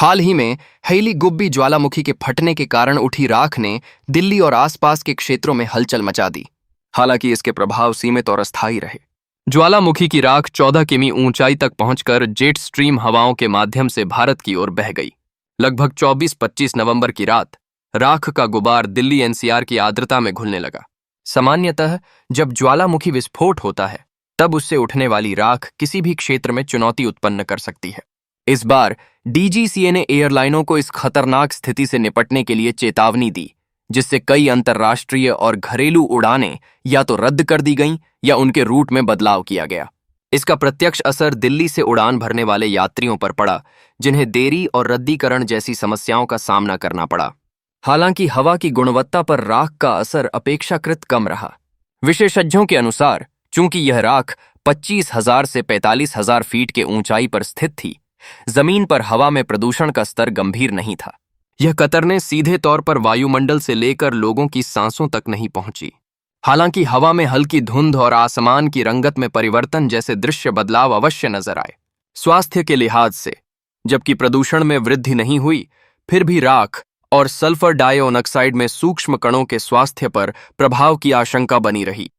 हाल ही में Hayli Gubbi ज्वालामुखी के फटने के कारण उठी राख ने दिल्ली और आसपास के क्षेत्रों में हलचल मचा दी। हालांकि इसके प्रभाव सीमित और अस्थायी रहे। ज्वालामुखी की राख 14 किमी ऊंचाई तक पहुंचकर जेट स्ट्रीम हवाओं के माध्यम से भारत की ओर बह गई। लगभग 24-25 नवंबर की रात राख का गुबार दिल्ली एनसीआर की आर्द्रता में घुलने लगा। सामान्यतः जब ज्वालामुखी विस्फोट होता है तब उससे उठने वाली राख किसी भी क्षेत्र में चुनौती उत्पन्न कर सकती है। इस बार डीजीसीए ने एयरलाइनों को इस खतरनाक स्थिति से निपटने के लिए चेतावनी दी, जिससे कई अंतर्राष्ट्रीय और घरेलू उड़ानें या तो रद्द कर दी गईं या उनके रूट में बदलाव किया गया। इसका प्रत्यक्ष असर दिल्ली से उड़ान भरने वाले यात्रियों पर पड़ा, जिन्हें देरी और रद्दीकरण जैसी समस्याओं का सामना करना पड़ा। हालांकि हवा की गुणवत्ता पर राख का असर अपेक्षाकृत कम रहा। विशेषज्ञों के अनुसार चूंकि यह राख 25,000 से 45,000 फीट के ऊंचाई पर स्थित थी, जमीन पर हवा में प्रदूषण का स्तर गंभीर नहीं था। यह कतरने सीधे तौर पर वायुमंडल से लेकर लोगों की सांसों तक नहीं पहुंची। हालांकि हवा में हल्की धुंध और आसमान की रंगत में परिवर्तन जैसे दृश्य बदलाव अवश्य नजर आए। स्वास्थ्य के लिहाज से जबकि प्रदूषण में वृद्धि नहीं हुई, फिर भी राख और सल्फर डाइऑक्साइड में सूक्ष्म कणों के स्वास्थ्य पर प्रभाव की आशंका बनी रही।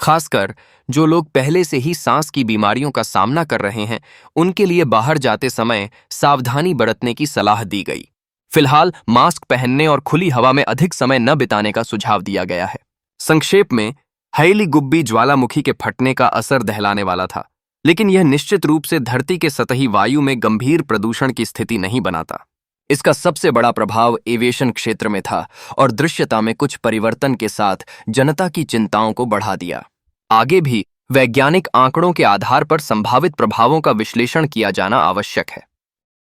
खासकर जो लोग पहले से ही सांस की बीमारियों का सामना कर रहे हैं, उनके लिए बाहर जाते समय सावधानी बरतने की सलाह दी गई। फिलहाल मास्क पहनने और खुली हवा में अधिक समय न बिताने का सुझाव दिया गया है। संक्षेप में, हेली गुब्बी ज्वालामुखी के फटने का असर दहलाने वाला था, लेकिन यह निश्चित रूप से धरती के सतही वायु में गंभीर प्रदूषण की स्थिति नहीं बनाता। इसका सबसे बड़ा प्रभाव एविएशन क्षेत्र में था और दृश्यता में कुछ परिवर्तन के साथ जनता की चिंताओं को बढ़ा दिया। आगे भी वैज्ञानिक आंकड़ों के आधार पर संभावित प्रभावों का विश्लेषण किया जाना आवश्यक है।